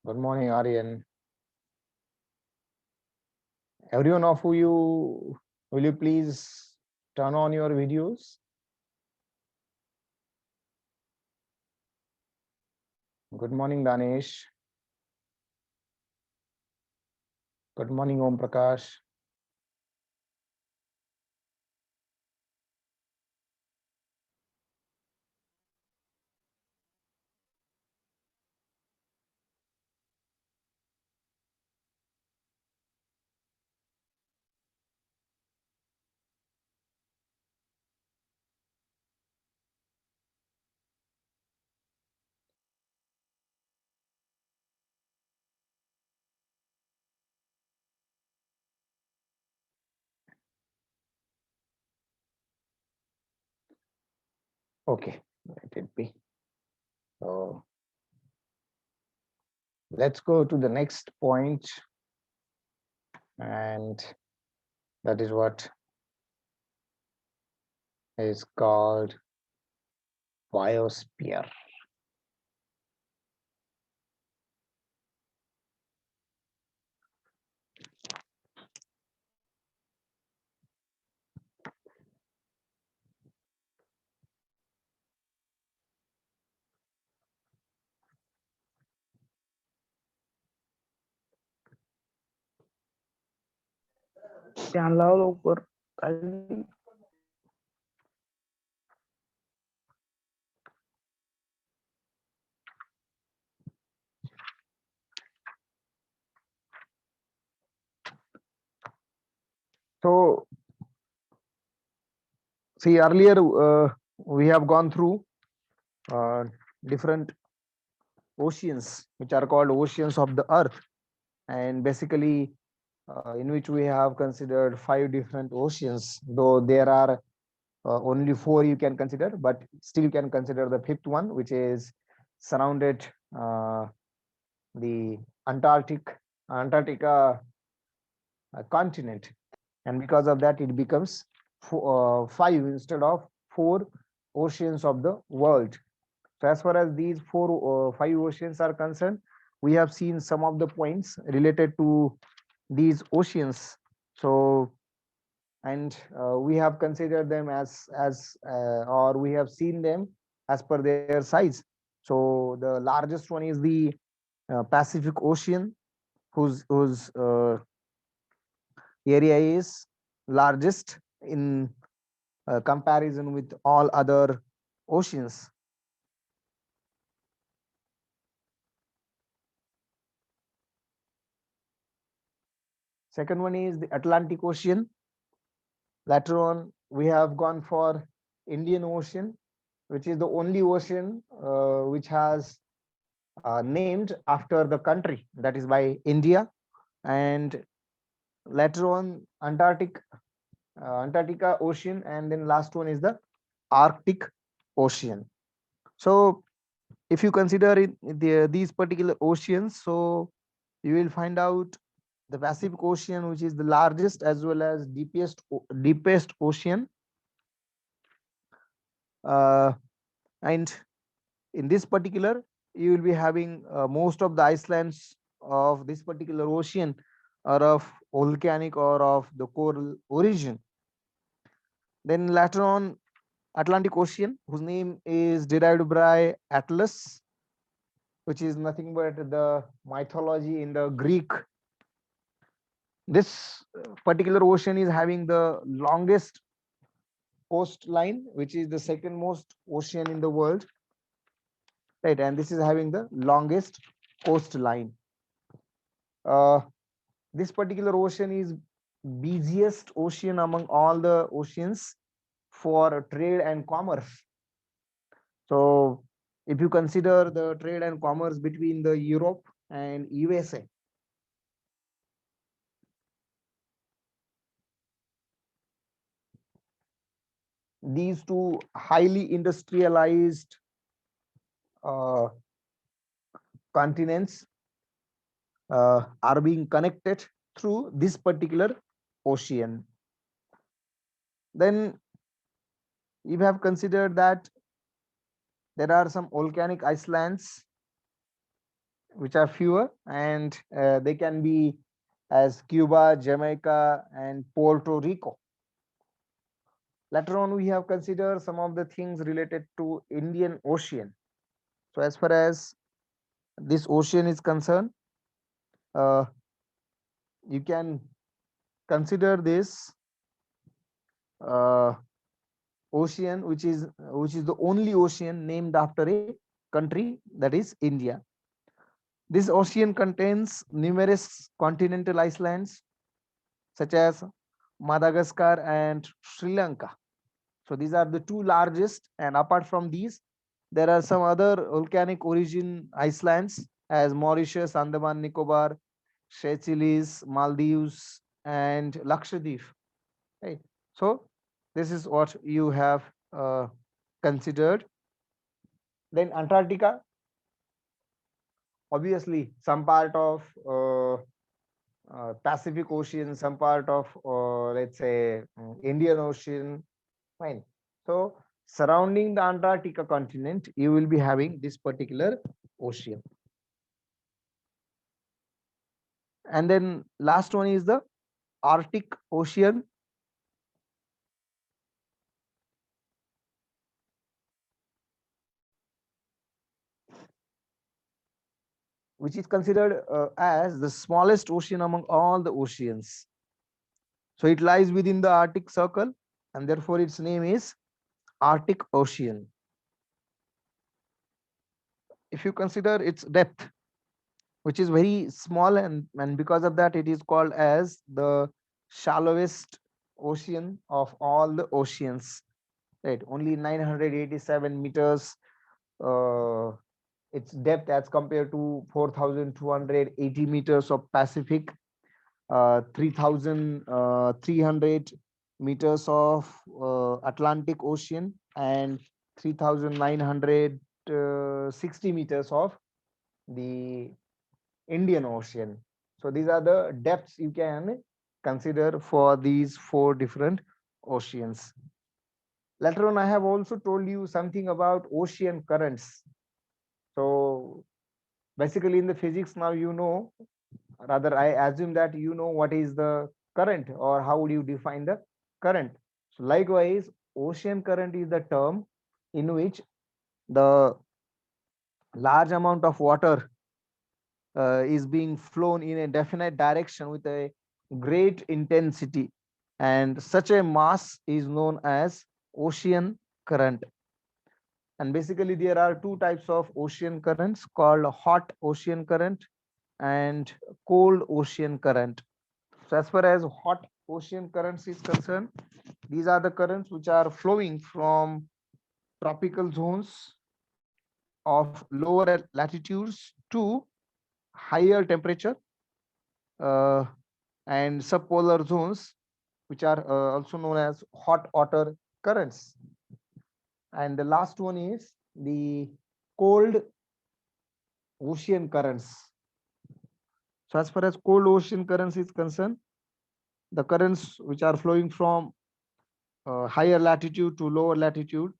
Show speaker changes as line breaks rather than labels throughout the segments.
Good morning, Aryan. Everyone of you, will you please turn on your videos? Good morning, Danesh. Good morning, Om Prakash. Okay, let it be. So let's go to the next point, and that is what is called biosphere.
Jangan lalu kali.
So, see, earlier we have gone through uh, different oceans, which are called oceans of the earth, and basically in which we have considered 5 different oceans, though there are only 4 you can consider, but still you can consider the 5th one, which is surrounded the Antarctica continent, and because of that it becomes 5 instead of 4 oceans of the world. So as far as these 5 oceans are concerned, we have seen some of the points related to these oceans. So, and we have considered them or we have seen them as per their size. So the largest one is the Pacific Ocean, whose area is largest in comparison with all other oceans. Second one is the Atlantic Ocean. Later on, we have gone for Indian Ocean, which is the only ocean which has named after the country, that is by India. And later on, Antarctica Ocean, and then last one is the Arctic Ocean. So if you consider these particular oceans, so you will find out the Pacific Ocean, which is the largest as well as deepest ocean. Uh, and in this particular, you will be having most of the islands of this particular ocean are of volcanic or of the coral origin. Then later on, Atlantic Ocean, whose name is derived by Atlas, which is nothing but the mythology in the Greek. This particular ocean is having the longest coastline, which is the second most ocean in the world, right? And this is having the longest coastline. Uh, this particular ocean is busiest ocean among all the oceans for trade and commerce. So if you consider the trade and commerce between the Europe and USA, these two highly industrialized uh, continents are being connected through this particular ocean. Then you have considered that there are some volcanic islands which are fewer, and they can be as Cuba, Jamaica, and Puerto Rico. Later on, we have considered some of the things related to Indian Ocean. So as far as this ocean is concerned, uh, you can consider this uh, ocean, which is the only ocean named after a country, that is India. This ocean contains numerous continental islands such as Madagascar and Sri Lanka. So these are the two largest, and apart from these, there are some other volcanic origin islands as Mauritius, Andaman Nicobar, Seychelles, Maldives, and Lakshadweep. Right. So this is what you have considered. Then Antarctica, obviously, some part of Pacific Ocean, some part of let's say Indian Ocean. Fine. So surrounding the Antarctica continent, you will be having this particular ocean. And then last one is the Arctic Ocean, which is considered as the smallest ocean among all the oceans. So it lies within the Arctic Circle, and therefore its name is Arctic Ocean. If you consider its depth, which is very small, and because of that, it is called as the shallowest ocean of all the oceans. Right, only 987 meters uh, its depth as compared to 4,280 meters of Pacific, 3,300 meters of Atlantic Ocean, and 3,960 meters of the Indian Ocean. So these are the depths you can consider for these four different oceans. Later on, I have also told you something about ocean currents. So basically in the physics now you know, rather I assume that you know what is the current or how would you define the current. So likewise, ocean current is the term in which the large amount of water is being flown in a definite direction with a great intensity, and such a mass is known as ocean current. And basically there are two types of ocean currents called hot ocean current and cold ocean current. So as far as hot ocean currents is concerned, these are the currents which are flowing from tropical zones of lower latitudes to higher temperature uh, and subpolar zones, which are also known as hot water currents. And the last one is the cold ocean currents. So as far as cold ocean currents is concerned, the currents which are flowing from higher latitude to lower latitude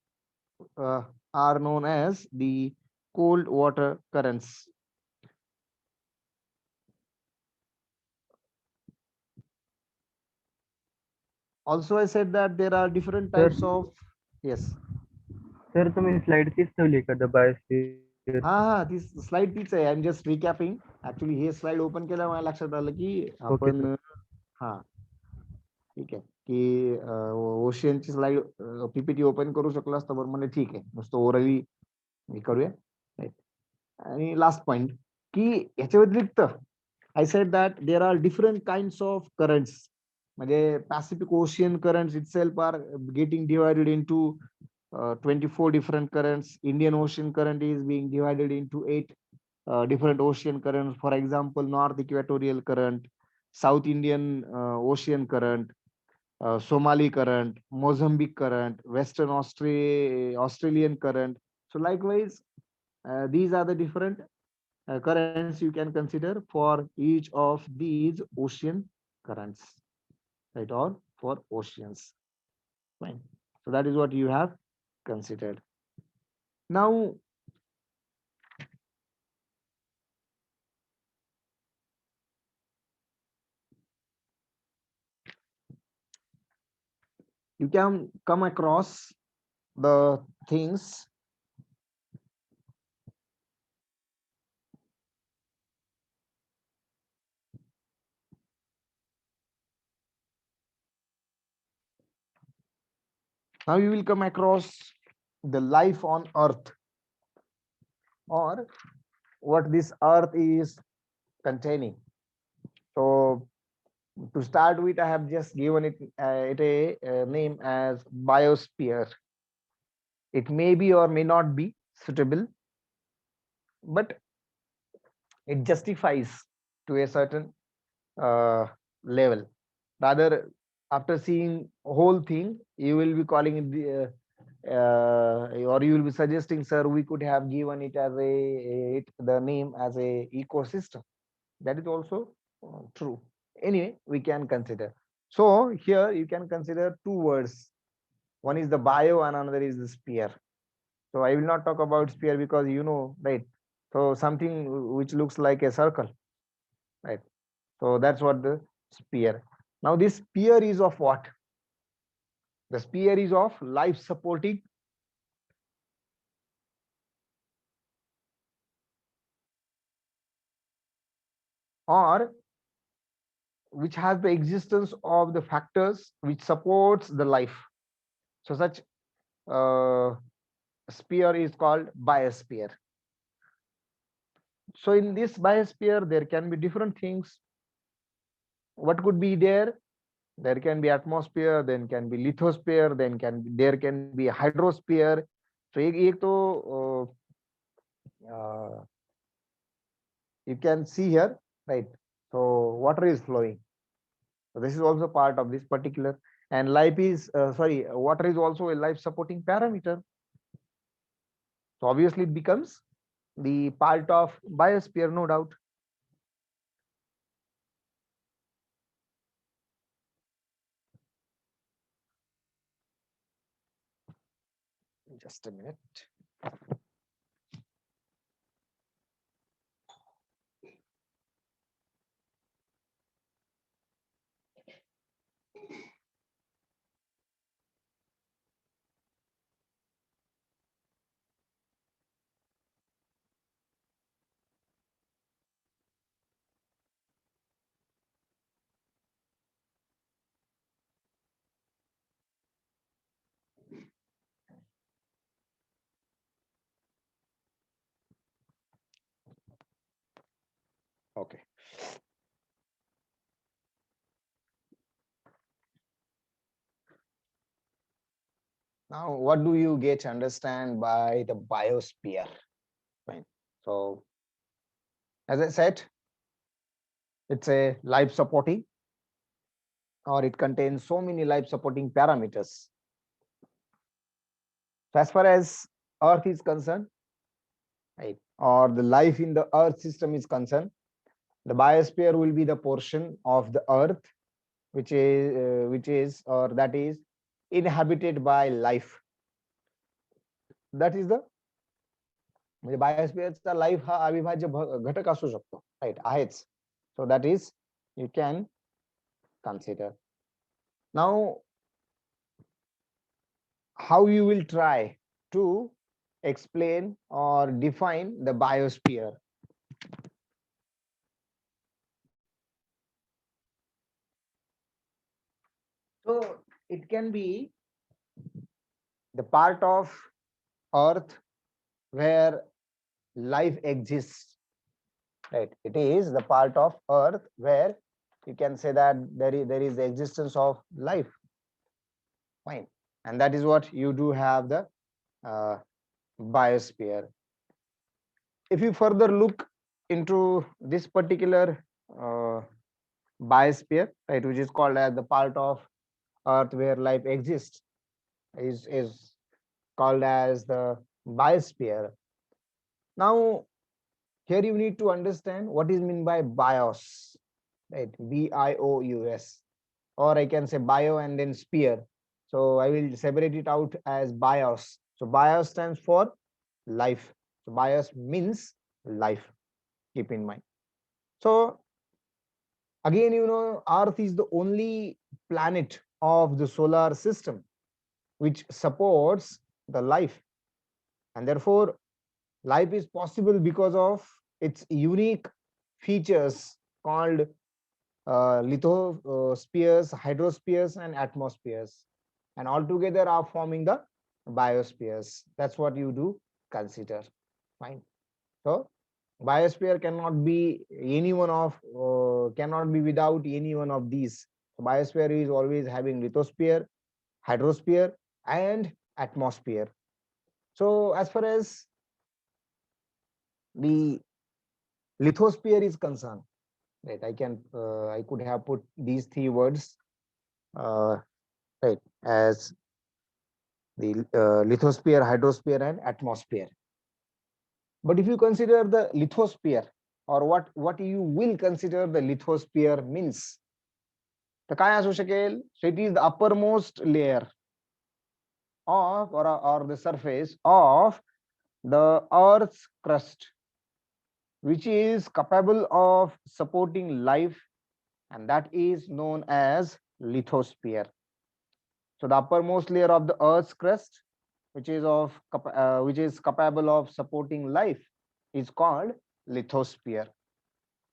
uh, are known as the cold water currents. Also, I said that there are different
sir
types of, yes.
Sir तुम्ही slide तीच ठेवली का the biosphere
हा ती slide तीच आहे. I am just recapping. Actually हे slide open केलं मला लक्षात आलं की
ओके
आपण
सर
हा ठीक आहे की ओशियनची स्लाइड पीपीटी ओपन करू शकलो असतं, बरं म्हणजे ठीक आहे, नुसतं ओरली हे करूया. Right. आणि लास्ट पॉइंट की याच्या व्यतिरिक्त I said that there are different kinds of currents. म्हणजे Pacific Ocean currents itself are getting divided into 24 different currents. Indian Ocean current is being divided into 8 different ocean currents. For example, North Equatorial Current, South Indian Ocean Current, Somali Current, Mozambique Current, Western Australian Current. So likewise, these are the different currents you can consider for each of these ocean currents, right? Or for oceans. Fine. So that is what you have considered. Now, you can come across the things now. You will come across the life on earth, or what this earth is containing. So to start with, I have just given it a name as biosphere. It may be or may not be suitable, but it justifies to a certain uh, level. Rather, after seeing whole thing, you will be calling it or you will be suggesting, sir, we could have given it as the name as a ecosystem. That is also true. Anyway, we can consider. So here you can consider two words. One is the bio and another is the sphere. So I will not talk about sphere because right. So something which looks like a circle, right? So that's what the sphere. Now this sphere is of what? The sphere is of life supporting or which has the existence of the factors which supports the life. So such uh, sphere is called biosphere. So in this biosphere, there can be different things. What could be there? There can be atmosphere, then can be lithosphere, then there can be hydrosphere. So एक तो you can see here, right? So water is flowing. So this is also part of this particular, and life is sorry, water is also a life supporting parameter. So obviously it becomes the part of biosphere, no doubt. Just a minute. Okay. Now, what do you get to understand by the biosphere? Fine. So, as I said, it's a life supporting, or it contains so many life supporting parameters. So as far as Earth is concerned, right, or the life in the Earth system is concerned, the biosphere will be the portion of the Earth which is or that is inhabited by life. That is the म्हणजे बायोस्फिअरचा life हा अविभाज्य घटक असू शकतो, right, आहेच. So that is you can consider. Now, how you will try to explain or define the biosphere? So it can be the part of Earth where life exists, right? It is the part of Earth where you can say that there is the existence of life. Fine. And that is what you do have the biosphere. If you further look into this particular uh, biosphere, right, which is called as the part of Earth where life exists, is called as the biosphere. Now, here you need to understand what is meant by bios, right? BIOUS, or I can say bio and then sphere. So I will separate it out as bios. So bios stands for life. So bios means life. Keep in mind. So again, Earth is the only planet of the solar system which supports the life, and therefore life is possible because of its unique features called lithospheres, hydrospheres, and atmospheres, and all together are forming the biospheres. That's what you do consider. Fine. So biosphere cannot be any one of cannot be without any one of these. So biosphere is always having lithosphere, hydrosphere, and atmosphere. So as far as the lithosphere is concerned, right? I could have put these three words, uh, right, as the lithosphere, hydrosphere, and atmosphere. But if you consider the lithosphere, or what you will consider the lithosphere means, तर काय असू शकेल? So it is the uppermost layer of, or the surface of the earth's crust, which is capable of supporting life, and that is known as lithosphere. So the uppermost layer of the earth's crust, which is capable of supporting life, is called lithosphere.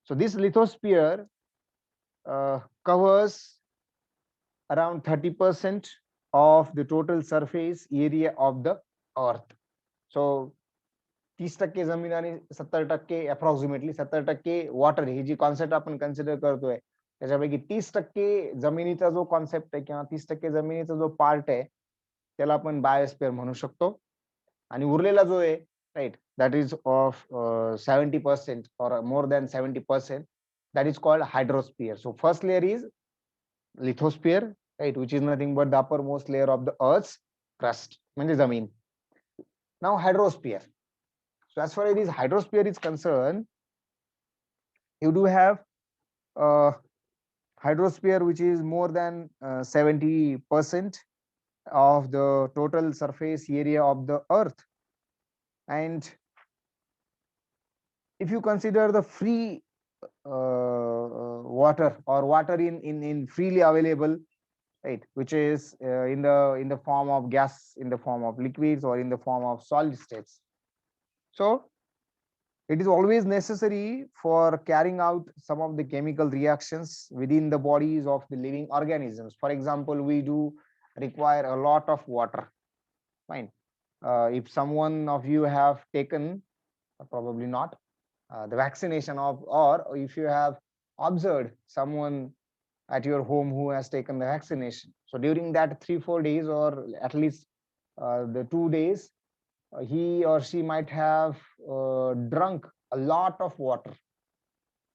So this lithosphere covers around 30% of the total surface area of the earth. So 30% जमीन आणि 70% approximately 70% water, ही जी concept आपण consider करतोय त्याच्यापैकी 30% जमिनीचा जो concept आहे किंवा 30% जमिनीचा जो पार्ट आहे त्याला आपण बायोस्फिअर म्हणू शकतो, आणि उरलेला जो आहे, right, that is of 70% or more than 70%, that is called hydrosphere. So first layer is lithosphere, right, which is nothing but the uppermost layer of the earth's crust, म्हणजे जमीन. Now hydrosphere. So as far as this hydrosphere is concerned, you do have uh, hydrosphere which is more than 70% of the total surface area of the earth. And if you consider the free water, or water in freely available, right, which is in the form of gas, in the form of liquids, or in the form of solid states, so it is always necessary for carrying out some of the chemical reactions within the bodies of the living organisms. For example, we do require a lot of water. Fine. If someone of you have taken, probably not, the vaccination of, or if you have observed someone at your home who has taken the vaccination, so during that 3-4 days, or at least the 2 days, he or she might have drunk a lot of water.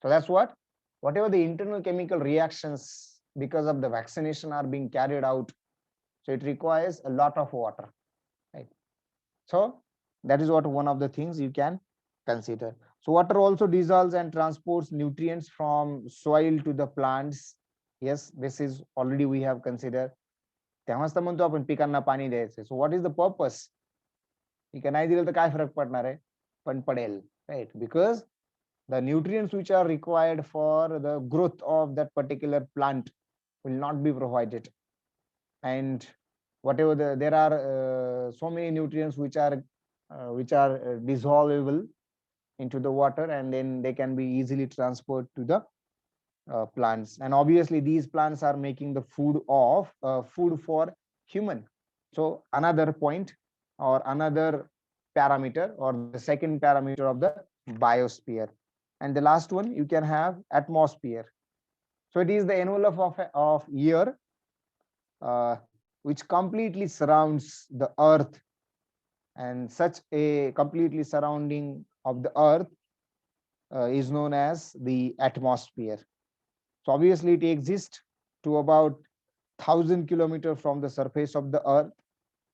So that's whatever the internal chemical reactions because of the vaccination are being carried out, so it requires a lot of water, right? So that is what one of the things you can consider. So water also dissolves and transports nutrients from soil to the plants. Yes, this is already we have considered. तेव्हाच तर म्हणतो आपण पिकांना पाणी द्यायचं. So what is the purpose? ठीक आहे, नाही दिलं तर काय फरक पडणार आहे? पण पडेल, right? Because the nutrients which are required for the growth of that particular plant will not be provided, and whatever there are so many nutrients which are dissolvable into the water, and then they can be easily transferred to the plants, and obviously these plants are making the food for human. So another point, or another parameter, or the second parameter of the biosphere. And the last one you can have atmosphere. So it is the envelope of air which completely surrounds the earth, and such a completely surrounding of the earth is known as the atmosphere. So obviously it exists to about 1,000 kilometers from the surface of the earth,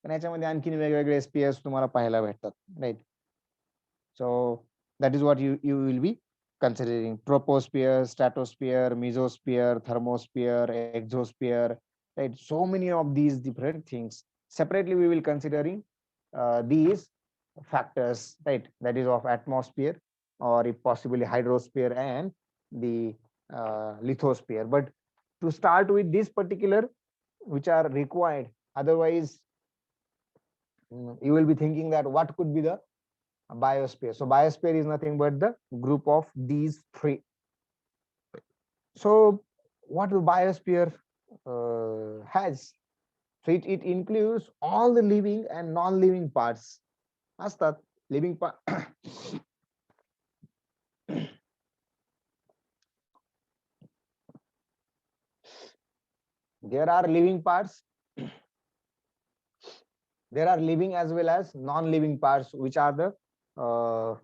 पण याच्यामध्ये आणखीन वेगवेगळे spares तुम्हाला पाहायला भेटतात, right? So that is what you will be considering: troposphere, stratosphere, mesosphere, thermosphere, exosphere, right? So many of these different things. Separately we will considering these factors, right? That is of atmosphere, or if possibly hydrosphere and the lithosphere. But to start with this particular, which are required, otherwise you will be thinking that what could be the biosphere. So biosphere is nothing but the group of these three. So what the biosphere has? So it includes all the living and non-living parts. Astat, living part. There are living parts. There are living as well as non-living parts, which are the uh,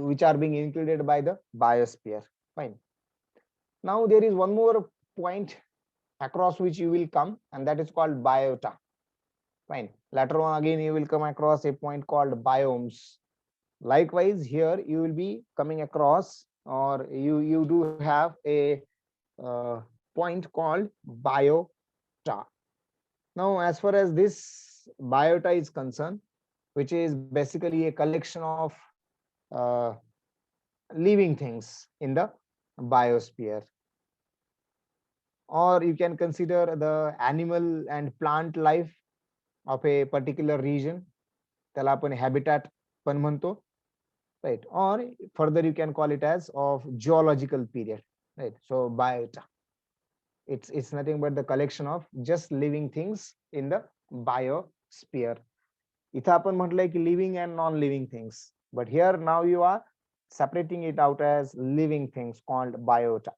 which are being included by the biosphere. Fine. Now there is one more point across which you will come, and that is called biota. Fine. Later on again you will come across a point called biomes. Likewise, here you will be coming across, or you do have a point called biota. Now, as far as this biota is concerned, which is basically a collection of uh, living things in the biosphere, or you can consider the animal and plant life of a particular region, त्याला आपण habitat पण म्हणतो, right? Or further you can call it as of geological period, right? So biota, it's nothing but the collection of just living things in the biosphere. इथं आपण म्हटलंय की living and non-living things, but here now you are separating it out as living things called biota.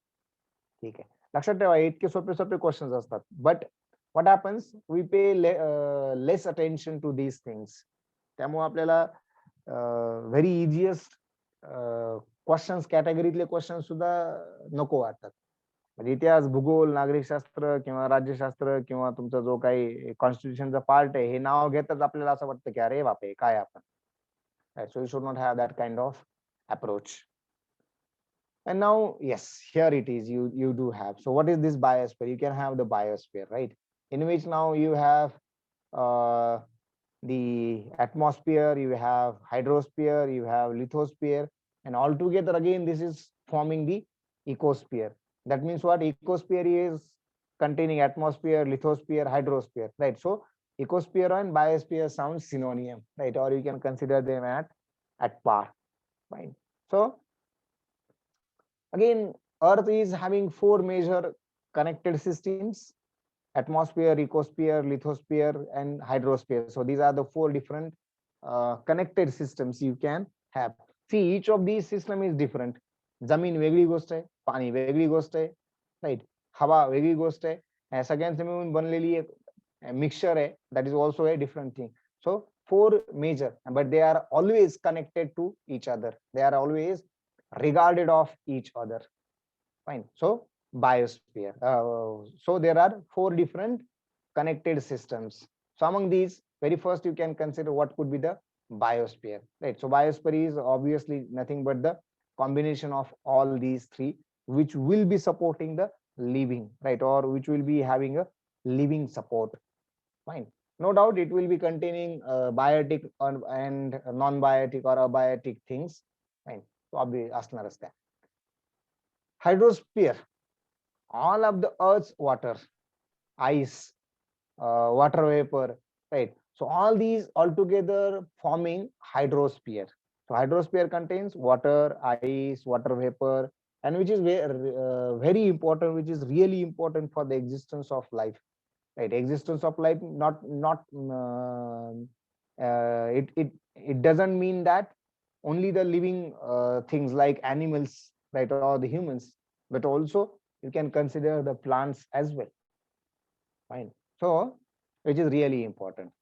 ठीक आहे, लक्षात ठेवा इतके सोपे सोपे क्वेश्चन्स असतात, but what happens we pay less attention to these things. त्यामुळे आपल्याला व्हेरी इझिएस्ट क्वेश्चन्स कॅटेगरीतले क्वेश्चन सुद्धा नको वाटतात. म्हणजे इतिहास, भूगोल, नागरिकशास्त्र किंवा राज्यशास्त्र किंवा तुमचा जो काही कॉन्स्टिट्यूशनचा पार्ट आहे, हे नाव घेताच आपल्याला असं वाटतं की अरे बापरे काय आपण. So you should not have that kind of approach. And now, yes, here it is. You do have. So what is this biosphere? You can have the biosphere, right? In which now you have the atmosphere, you have hydrosphere, you have lithosphere, and altogether again this is forming the ecosphere. That means what? Ecosphere is containing atmosphere, lithosphere, hydrosphere, right? So ecosphere and biosphere sounds synonym, right? Or you can consider them at par. Fine. So again, Earth is having four major connected systems: atmosphere, ecosphere, lithosphere, and hydrosphere. So these are the four different connected systems you can have. See, each of these system is different. जमीन वेगळी गोष्ट आहे, पाणी वेगळी गोष्ट आहे, right, हवा वेगळी गोष्ट आहे. या सगळ्यांचं मिळून बनलेली एक मिक्सचर आहे, that is also a different thing. So four major, but they are always connected to each other. They are always regarded of each other. Fine. So biosphere. So there are four different connected systems. So among these, very first you can consider what could be the biosphere, right? So biosphere is obviously nothing but the combination of all these three, which will be supporting the living, right? Or which will be having a living support. Fine. No doubt it will be containing biotic and non-biotic or abiotic things. Fine. So obviously असणारच त्या. Hydrosphere, all of the earth's water, ice, water vapor, right? So all these altogether forming hydrosphere. So hydrosphere contains water, ice, water vapor, and which is very important, which is really important for the existence of life, right? Existence of life, not it doesn't mean that only the living things like animals, right, or the humans, but also you can consider the plants as well. Fine. So which is really important.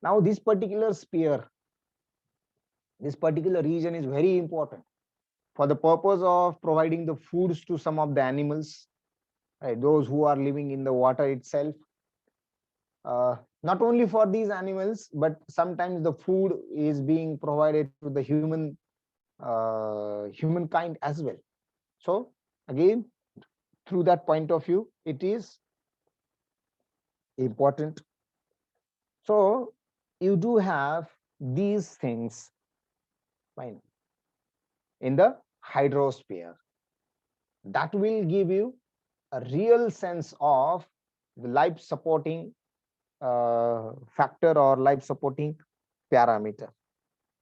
Now this particular sphere, this particular region is very important for the purpose of providing the foods to some of the animals, right, those who are living in the water itself. Not only for these animals, but sometimes the food is being provided to the humankind as well. So again, through that point of view, it is important. So you do have these things, fine, in the hydrosphere that will give you a real sense of the life supporting factor or life supporting parameter.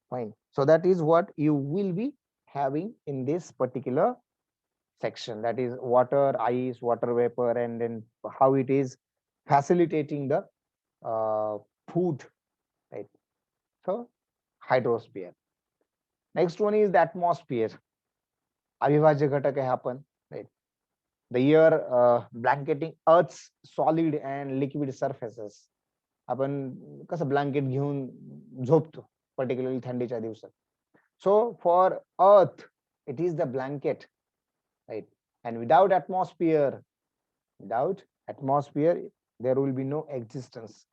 Fine. So that is what you will be having in this particular section, that is water, ice, water vapor, and then how it is facilitating the food, right? So hydrosphere. Next one is the atmosphere. अविभाज्य घटक आहे आपण, right? The air blanketing Earth's solid and liquid surfaces. आपण कसं blanket घेऊन झोपतो particularly थंडीच्या दिवसात. So for Earth, it is the blanket, right? And without atmosphere, there will be no existence.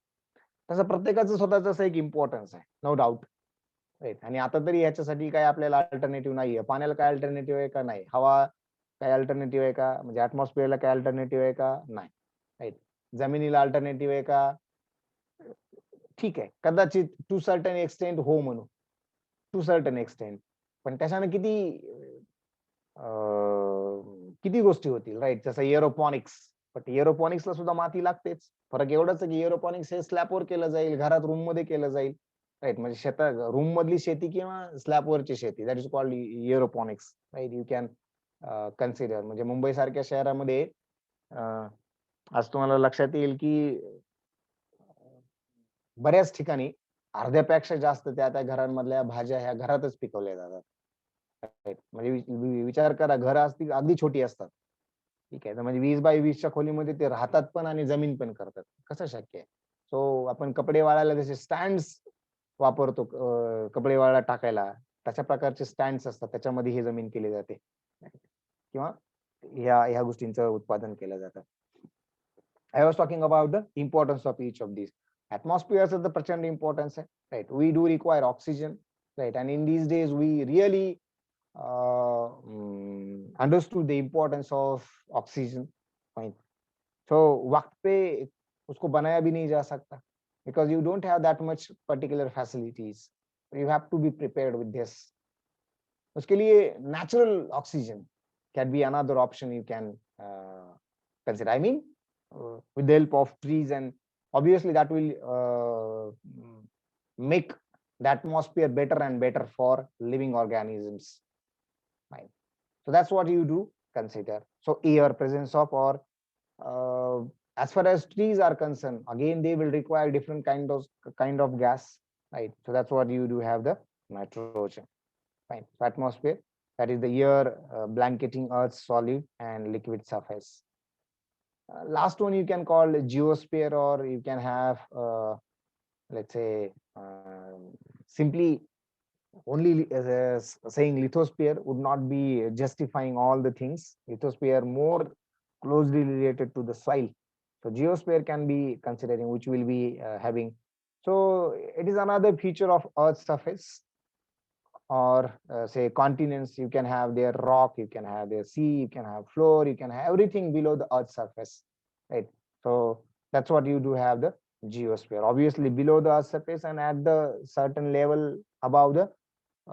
तसं प्रत्येकाचं स्वतःचं असं एक इम्पॉर्टन्स आहे, नो डाऊट, राईट. आणि आता तरी ह्याच्यासाठी काय आपल्याला अल्टरनेटिव्ह नाहीये. पाण्याला काय अल्टरनेटिव्ह आहे का? नाही. हवा काय अल्टरनेटिव्ह आहे का? म्हणजे ऍटमॉस्फिअरला काय अल्टरनेटिव्ह आहे का? नाही, राईट. जमिनीला अल्टरनेटिव्ह आहे का? ठीक आहे, कदाचित टू सर्टन एक्सटेंट हो म्हणू, टू सर्टन एक्सटेंट. पण त्याच्यानं किती गोष्टी होतील, राईट? जसं एरोपॉनिक्स. पण एरोपॉनिक्सला सुद्धा माती लागतेच. फरक एवढाच आहे की एरोपॉनिक्स हे स्लॅबवर केलं जाईल, घरात रूम मध्ये केलं जाईल, राईट? म्हणजे शेतात रूम मधली शेती किंवा स्लॅबवरची शेती, that is called aeroponics, right? You can consider. म्हणजे मुंबई सारख्या शहरामध्ये आज तुम्हाला लक्षात येईल की बऱ्याच ठिकाणी अर्ध्यापेक्षा जास्त त्या घरांमधल्या भाज्या ह्या घरातच पिकवल्या जातात, म्हणजे विचार करा, घर अगदी छोटी असतात, ठीक आहे? तर म्हणजे 20 बाय 20च्या खोलीमध्ये ते राहतात पण आणि जमीन पण करतात. कसं शक्य आहे? सो आपण कपडे वाळायला जसे स्टँड वापरतो, कपडे वाळायला टाकायला, तशा प्रकारचे स्टँड असतात, त्याच्यामध्ये हे जमीन केली जाते किंवा ह्या गोष्टींचं उत्पादन केलं जातं. I was talking about the importance of each of these. Atmospheres is the prachand importance, right? We do require oxygen, right? And in these days, we really understood the importance of oxygen, fine. So वक्त पे उसको बनाया भी नहीं जा सकता, because you don't have that much particular facilities. You have to be prepared with this. उसके लिए natural oxygen can be another option you can consider. I mean, with the help of trees, and obviously that will make the atmosphere better and better for living organisms. Fine. So that's what you do consider. So air, presence of, or as far as trees are concerned, again they will require different kind of gas, right? So that's what you do have the nitrogen. Fine. So atmosphere, that is the air blanketing Earth's solid and liquid surface. Last one you can call geosphere, or you can have let's say simply only saying lithosphere would not be justifying all the things. Lithosphere more closely related to the soil. So geosphere can be considering, which will be having. So it is another feature of Earth's surface, or say continents. You can have their rock, you can have their sea, you can have floor, you can have everything below the Earth's surface, right? So that's what you do have the geosphere, obviously below the Earth's surface and at the certain level above the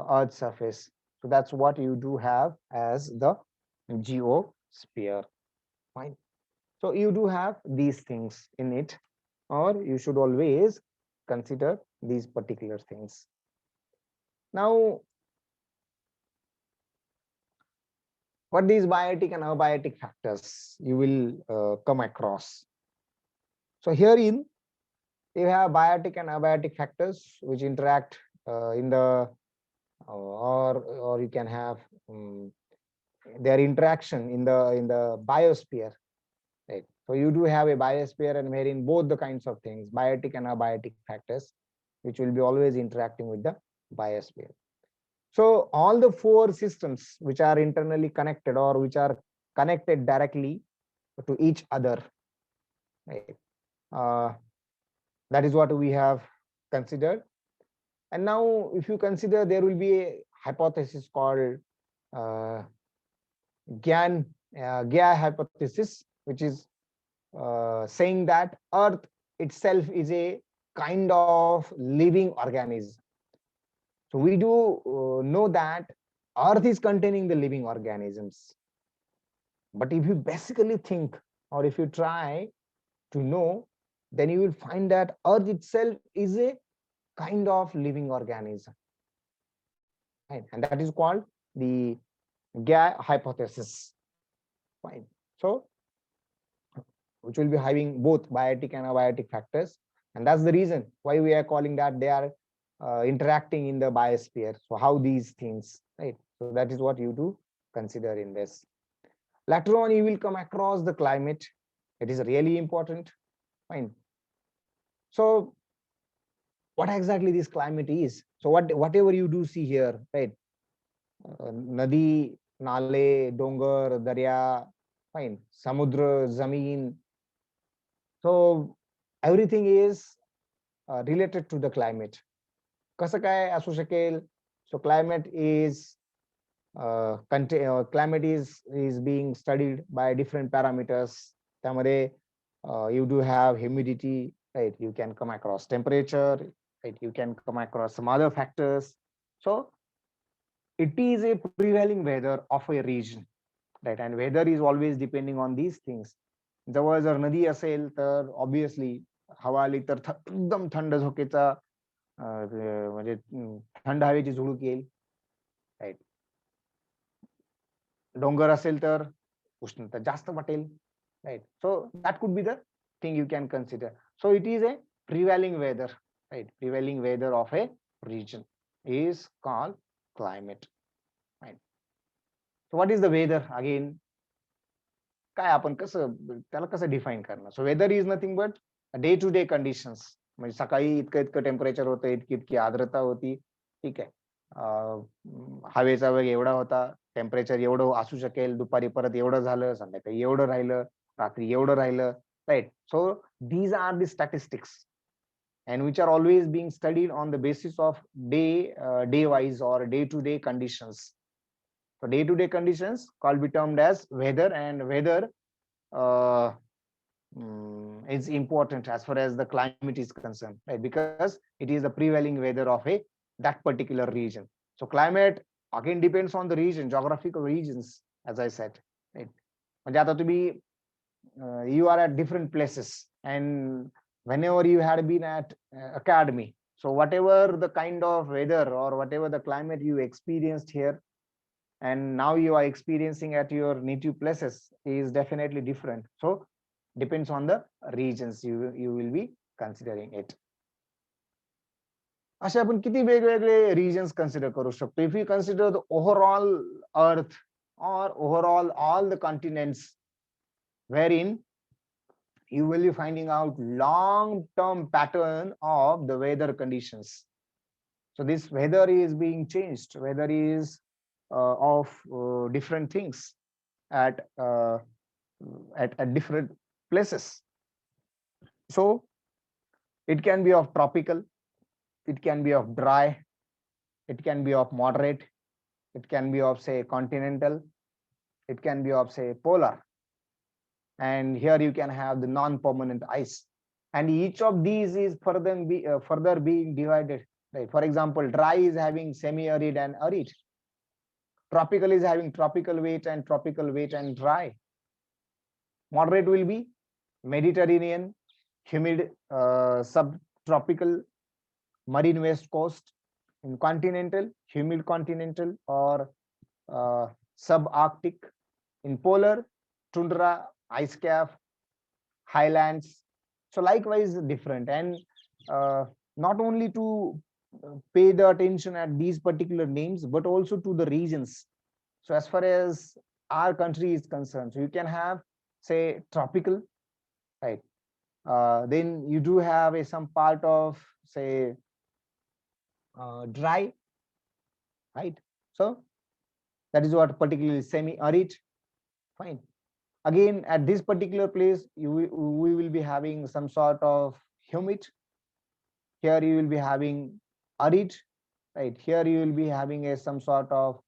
Earth's surface. So that's what you do have as the geosphere. Fine. So you do have these things in it, or you should always consider these particular things. Now, what these biotic and abiotic factors you will come across. So herein you have biotic and abiotic factors which interact in the or you can have their interaction in the biosphere, right? So you do have a biosphere, and wherein both the kinds of things, biotic and abiotic factors, which will be always interacting with the biosphere. So all the four systems which are internally connected, or which are connected directly to each other, right? That is what we have considered. And now if you consider, there will be a hypothesis called Gaia hypothesis, which is saying that Earth itself is a kind of living organism. So we do know that Earth is containing the living organisms. But if you basically think, or if you try to know, then you will find that Earth itself is a kind of living organism, right? And that is called the Gaia hypothesis. Fine. So, which will be having both biotic and abiotic factors, and that's the reason why we are calling that they are interacting in the biosphere. So, how these things, right? So that is what you do consider in this. Later on, you will come across the climate. It is really important. Fine. So, what exactly this climate is? So, whatever you do see here, right? Nadi, Nale, Dongar, Darya, fine, Samudra, Zameen. So everything is related to the climate. कसं काय असू शकेल? So climate is climate is being studied by different parameters. त्यामध्ये you do have humidity, right? You can come across temperature, right? You can come across some other factors. So it is a prevailing weather of a region, right? And weather is always depending on these things. जवळ जर नदी असेल तर obviously हवा आली तर एकदम थंड झोकेचा म्हणजे थंड हवेची झुळूक येईल, राईट. डोंगर असेल तर उष्णता जास्त वाटेल, right. So that could be the thing you can consider. So it is a prevailing weather, right. Prevailing weather of a region is called climate, right? So what is the weather again? काय आपण कसं त्याला कसं define करणार? So weather is nothing but day to day conditions. म्हणजे सकाळी इतकं इतकं टेम्परेचर होतं, इतकी इतकी आर्द्रता होती, ठीक आहे. हवेचा वेग एवढा होता, टेम्परेचर एवढं असू शकेल, दुपारी परत एवढं झालं, संध्याकाळी एवढं राहिलं, रात्री एवढं राहिलं, right. So these are the statistics and which are always being studied on the basis of day wise or day to day conditions. So day to day conditions called be termed as weather, and weather uh, is important as far as the climate is concerned, right? Because it is the prevailing weather of a that particular region. So climate again depends on the region, geographical regions, as I said, right? म्हणजे आता तुम्ही you are at different places, and whenever you had been at academy, so whatever the kind of weather or whatever the climate you experienced here and now you are experiencing at your native places is definitely different. So depends on the regions you will be considering it. असे आपण किती वेगवेगळे regions consider करू शकतो? If we consider the overall earth or overall all the continents, wherein you will be finding out long-term pattern of the weather conditions. So this weather is being changed. Weather is of different things at different places. So it can be of tropical, it can be of dry, it can be of moderate, it can be of say continental, it can be of say polar. And here you can have the non-permanent ice, and each of these is further being divided, right? For example, dry is having semi-arid and arid. Tropical is having tropical wet and dry. Moderate will be Mediterranean, humid, subtropical, marine west coast. In continental, humid continental or subarctic. In polar, tundra, ice cap, highlands. So likewise different, and not only to pay the attention at these particular names, but also to the regions. So as far as our country is concerned, so you can have say tropical, right? Then you do have some part of say dry, right? So that is what particularly semi-arid, fine. Again, at this particular place, we will be having some sort of humid. Here you will be having arid, right? Here you will be having some sort of